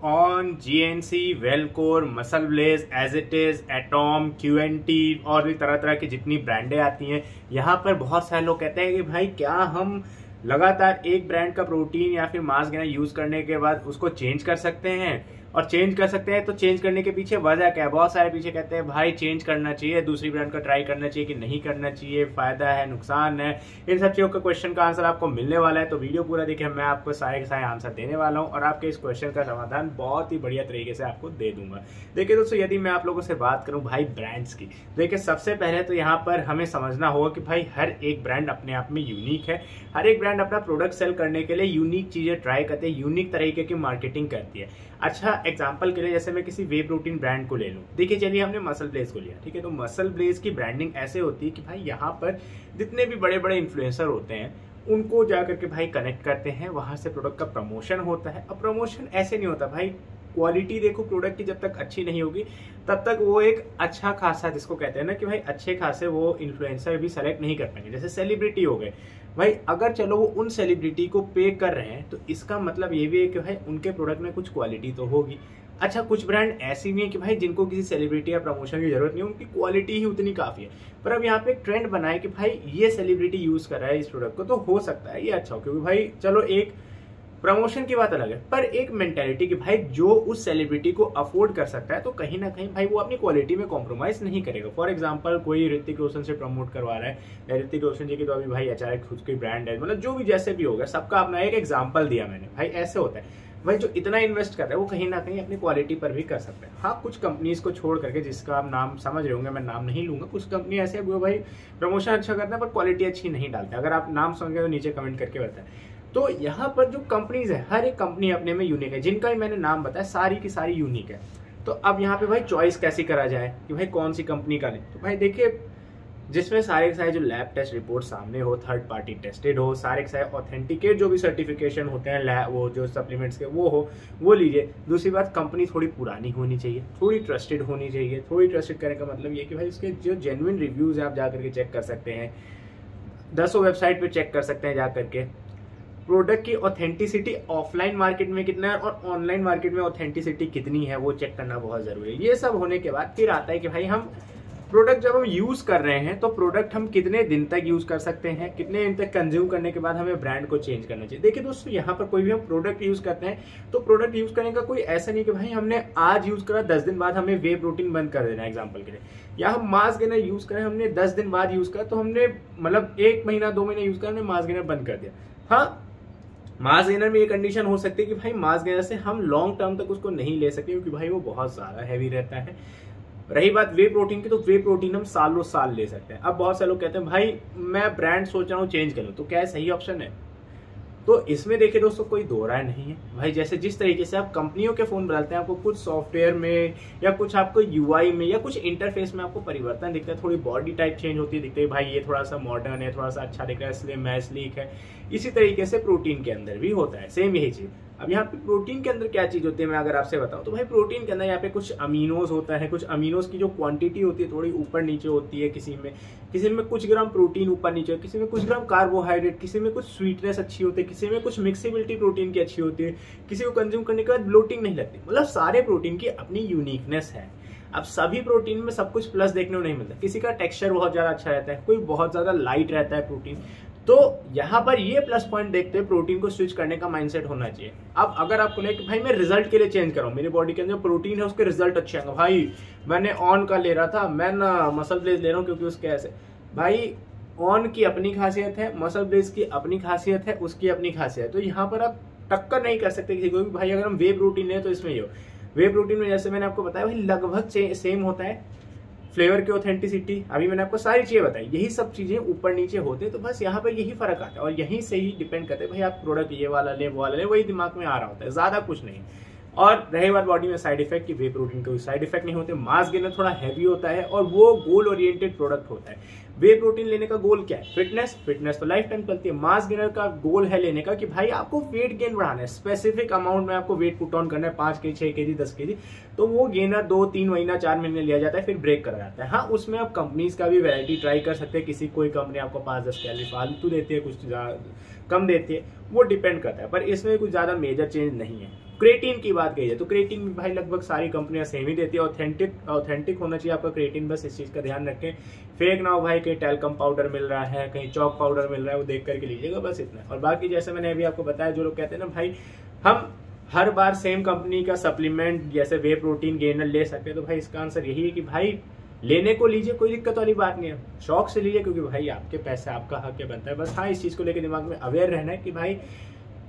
On GNC, Wellcore, MuscleBlaze, as it is, Atom, QNT और भी तरह तरह की जितनी ब्रांडें आती हैं, यहाँ पर बहुत सारे लोग कहते हैं कि भाई क्या हम लगातार एक ब्रांड का प्रोटीन या फिर मास गेनर यूज करने के बाद उसको चेंज कर सकते हैं। और चेंज कर सकते हैं तो चेंज करने के पीछे वजह क्या है? बहुत सारे पीछे कहते हैं भाई चेंज करना चाहिए, दूसरी ब्रांड का ट्राई करना चाहिए कि नहीं करना चाहिए, फायदा है नुकसान है। इन सब चीजों का क्वेश्चन का आंसर आपको मिलने वाला है, तो वीडियो पूरा देखिए, मैं आपको सारे के सारे आंसर देने वाला हूं और आपके इस क्वेश्चन का समाधान बहुत ही बढ़िया तरीके से आपको दे दूंगा। देखिए दोस्तों, यदि मैं आप लोगों से बात करूं भाई ब्रांड्स की, देखिए सबसे पहले तो यहाँ पर हमें समझना होगा कि भाई हर एक ब्रांड अपने आप में यूनिक है। हर एक ब्रांड अपना प्रोडक्ट सेल करने के लिए यूनिक चीजें ट्राई करते हैं, यूनिक तरीके की मार्केटिंग करती है। अच्छा एग्जांपल के लिए जैसे मैं किसी वे प्रोटीन ब्रांड को ले लूं, देखिए चलिए हमने मसल ब्लेज को लिया, ठीक है। तो मसल ब्लेज की ब्रांडिंग ऐसे होती है कि भाई यहाँ पर जितने भी बड़े बड़े इन्फ्लुएंसर होते हैं उनको जाकर के भाई कनेक्ट करते हैं, वहां से प्रोडक्ट का प्रमोशन होता है। अब प्रमोशन ऐसे नहीं होता भाई, क्वालिटी देखो प्रोडक्ट की जब तक अच्छी नहीं होगी तब तक वो एक अच्छा खासा, जिसको कहते हैं ना कि भाई अच्छे खासे वो इन्फ्लुएंसर भी सेलेक्ट नहीं कर पाएंगे। जैसे सेलिब्रिटी हो गए भाई, अगर चलो वो उन सेलिब्रिटी को पे कर रहे हैं तो इसका मतलब ये भी है कि भाई उनके प्रोडक्ट में कुछ क्वालिटी तो होगी। अच्छा कुछ ब्रांड ऐसी भी है कि भाई जिनको किसी सेलिब्रिटी या प्रमोशन की जरूरत नहीं है, उनकी क्वालिटी ही उतनी काफी है, पर अब यहाँ पे एक ट्रेंड बना है कि भाई ये सेलिब्रिटी यूज कर रहा है इस प्रोडक्ट को तो हो सकता है ये अच्छा हो, क्योंकि भाई चलो एक प्रमोशन की बात अलग है, पर एक मेंटेलिटी कि भाई जो उस सेलिब्रिटी को अफोर्ड कर सकता है तो कहीं ना कहीं भाई वो अपनी क्वालिटी में कॉम्प्रोमाइज नहीं करेगा। फॉर एग्जांपल कोई ऋतिक रोशन से प्रमोट करवा रहा है, ऋतिक रोशन जी की तो अभी भाई अचानक खुद की ब्रांड है, मतलब जो भी जैसे भी होगा सबका अपना एक एग्जाम्पल दिया मैंने, भाई ऐसे होता है। भाई जो इतना इन्वेस्ट कर रहा है वो कहीं ना कहीं अपनी क्वालिटी पर भी कर सकता है। हाँ कुछ कंपनीज को छोड़ करके, जिसका आप नाम समझ रहे होंगे, मैं नाम नहीं लूंगा, कुछ कंपनी ऐसे है वो भाई प्रमोशन अच्छा करता है पर क्वालिटी अच्छी नहीं डालते। अगर आप नाम समझ गए तो नीचे कमेंट करके बताएं। तो यहाँ पर जो कंपनीज है हर एक कंपनी अपने में यूनिक है, जिनका भी मैंने नाम बताया सारी की सारी यूनिक है। तो अब यहाँ पे भाई चॉइस कैसी करा जाए कि भाई कौन सी कंपनी का लें, तो भाई देखिए जिसमें सारे के सारे जो लैब टेस्ट रिपोर्ट सामने हो, थर्ड पार्टी टेस्टेड हो, सारे के सारे ऑथेंटिकेट जो भी सर्टिफिकेशन होते हैं लैब वो जो सप्लीमेंट्स के वो लीजिए। दूसरी बात कंपनी थोड़ी पुरानी होनी चाहिए, थोड़ी ट्रस्टेड होनी चाहिए। थोड़ी ट्रस्टेड करने का मतलब ये कि भाई उसके जो जेन्युइन रिव्यूज है आप जा करके चेक कर सकते हैं, 10 वेबसाइट पे चेक कर सकते हैं जा करके। प्रोडक्ट की ऑथेंटिसिटी ऑफलाइन मार्केट में कितना है और ऑनलाइन मार्केट में ऑथेंटिसिटी कितनी है वो चेक करना बहुत जरूरी है। ये सब होने के बाद फिर आता है कि भाई हम प्रोडक्ट जब हम यूज कर रहे हैं तो प्रोडक्ट हम कितने दिन तक यूज कर सकते हैं, कितने दिन तक कंज्यूम करने के बाद हमें ब्रांड को चेंज करना चाहिए। देखिए दोस्तों, यहाँ पर कोई भी हम प्रोडक्ट यूज करते हैं तो प्रोडक्ट यूज करने का कोई ऐसा नहीं कि भाई हमने आज यूज करा 10 दिन बाद हमें वे प्रोटीन बंद कर देना एग्जाम्पल के लिए, या हम मास गेनर यूज करें हमने 10 दिन बाद यूज करा तो हमने मतलब 1 महीना 2 महीने यूज करा हमने मास गेनर बंद कर दिया। हाँ मास गेनर में ये कंडीशन हो सकती है कि भाई मास गेनर से हम लॉन्ग टर्म तक उसको नहीं ले सकते क्योंकि भाई वो बहुत ज्यादा हैवी रहता है। रही बात वे प्रोटीन की, तो वे प्रोटीन हम सालों साल ले सकते हैं। अब बहुत सारे लोग कहते हैं भाई मैं ब्रांड सोच रहा हूँ चेंज करूँ, तो क्या सही ऑप्शन है? तो इसमें देखिए दोस्तों कोई दो राय नहीं है भाई। जैसे जिस तरीके से आप कंपनियों के फोन बदलते हैं, आपको कुछ सॉफ्टवेयर में या कुछ आपको यूआई में या कुछ इंटरफेस में आपको परिवर्तन दिखता है, थोड़ी बॉडी टाइप चेंज होती है, दिखती है भाई ये थोड़ा सा मॉडर्न है, थोड़ा सा अच्छा दिख रहा है, स्लिम है, स्लीक है। इसी तरीके से प्रोटीन के अंदर भी होता है सेम यही चीज। अब यहाँ पे प्रोटीन के अंदर क्या चीज होती है मैं अगर आपसे बताऊं तो भाई प्रोटीन के अंदर यहाँ पे कुछ अमीनोज होता है, कुछ अमीनोज की जो क्वांटिटी होती है थोड़ी ऊपर नीचे होती है, किसी में कुछ ग्राम प्रोटीन ऊपर नीचे, किसी में कुछ ग्राम कार्बोहाइड्रेट, किसी में कुछ स्वीटनेस अच्छी होती है, किसी में कुछ मिक्सिबिलिटी प्रोटीन की अच्छी होती है, किसी को कंज्यूम करने के बाद ब्लोटिंग नहीं लगती। मतलब सारे प्रोटीन की अपनी यूनिकनेस है। अब सभी प्रोटीन में सब कुछ प्लस देखने को नहीं मिलता, किसी का टेक्सचर बहुत ज्यादा अच्छा रहता है, कोई बहुत ज्यादा लाइट रहता है प्रोटीन। तो यहाँ पर ये प्लस पॉइंट देखते हैं प्रोटीन को स्विच करने का माइंडसेट होना चाहिए। अब अगर आपको लगे कि भाई मैं रिजल्ट के लिए चेंज कर रहा हूँ, मेरी बॉडी के अंदर प्रोटीन है उसके रिजल्ट अच्छे आएंगे, भाई मैंने ऑन का ले रहा था, मैं ना मसल ब्लेज ले रहा हूँ क्योंकि उसके ऐसे, भाई ऑन की अपनी खासियत है, मसल ब्लेज की अपनी खासियत है, उसकी अपनी खासियत है। तो यहाँ पर आप टक्कर नहीं कर सकते किसी को भी। भाई अगर हम वे प्रोटीन लें तो इसमें ये वे प्रोटीन में जैसे मैंने आपको बताया भाई लगभग सेम होता है। फ्लेवर की ऑथेंटिसिटी अभी मैंने आपको सारी चीजें बताई, यही सब चीजें ऊपर नीचे होते हैं। तो बस यहाँ पर यही फर्क आता है और यहीं से ही डिपेंड करते हैं भाई आप प्रोडक्ट ये वाला ले वो वाला ले, वही दिमाग में आ रहा होता है, ज्यादा कुछ नहीं। और रही बात बॉडी में साइड इफेक्ट की, वे प्रोटीन कोई साइड इफेक्ट नहीं होते। मास गेनर थोड़ा हैवी होता है और वो गोल ओरिएंटेड प्रोडक्ट होता है। वे प्रोटीन लेने का गोल क्या है? फिटनेस तो लाइफ टाइम चलती है। मास गेनर का गोल है लेने का कि भाई आपको वेट गेन बढ़ाना है, स्पेसिफिक अमाउंट में आपको वेट पुट ऑन करना है, 5 केजी 6 केजी 10 केजी। तो वो गेनर 2-3 महीना 4 महीने लिया जाता है, फिर ब्रेक करा जाता है। हाँ उसमें आप कंपनीज का भी वैरायटी ट्राई कर सकते हैं, किसी कोई कंपनी आपको 5-10 कैलोरी फालतू देती है, कुछ कम देती है, वो डिपेंड करता है, पर इसमें कुछ ज्यादा मेजर चेंज नहीं है। क्रिएटिन की बात कही जाए तो क्रिएटिन भी भाई लगभग सारी कंपनियां सेम ही देती है। ऑथेंटिक होना चाहिए आपका क्रिएटिन, बस इस चीज का ध्यान रखें। फेक ना हो भाई, कहीं टेल्कम पाउडर मिल रहा है, कहीं चौक पाउडर मिल रहा है, वो देख करके लीजिएगा, बस इतना। और बाकी जैसे मैंने अभी आपको बताया, जो लोग कहते हैं ना भाई हम हर बार सेम कंपनी का सप्लीमेंट जैसे वे प्रोटीन गेनर ले सकते हैं, तो भाई इसका आंसर यही है कि भाई लेने को लीजिए, कोई दिक्कत वाली बात नहीं है, शौक से लीजिए, क्योंकि भाई आपके पैसे आपका हक है, बनता है। बस हाँ, इस चीज को लेकर दिमाग में अवेयर रहना है कि भाई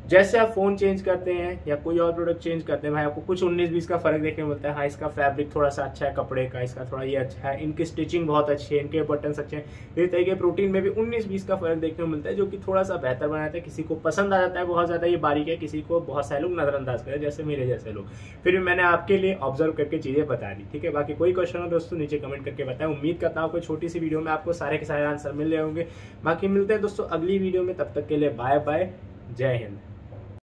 जैसे आप फोन चेंज करते हैं या कोई और प्रोडक्ट चेंज करते हैं भाई, आपको कुछ 19-20 का फर्क देखने को मिलता है। हाँ, इसका फैब्रिक थोड़ा सा अच्छा है कपड़े का, इसका थोड़ा ये अच्छा है, इनकी स्टिचिंग बहुत अच्छी है, इनके बटन्स अच्छे हैं। इस तरीके प्रोटीन में भी 19-20 का फर्क देखने को मिलता है, जो कि थोड़ा सा बेहतर बनाता है। किसी को पसंद आ जाता है बहुत ज्यादा ये बारीक है, किसी को बहुत सारे लोग नजरअंदाज करते हैं, जैसे मेरे जैसे लोग। फिर भी मैंने आपके लिए ऑब्जर्व करके चीजें बता दी, ठीक है। बाकी कोई क्वेश्चन हो दोस्तों नीचे कमेंट करके बताएं। उम्मीद करता हूँ कोई छोटी सी वीडियो में आपको सारे के सारे आंसर मिल रहे होंगे। बाकी मिलते हैं दोस्तों अगली वीडियो में, तब तक के लिए बाय बाय, जय हिंद।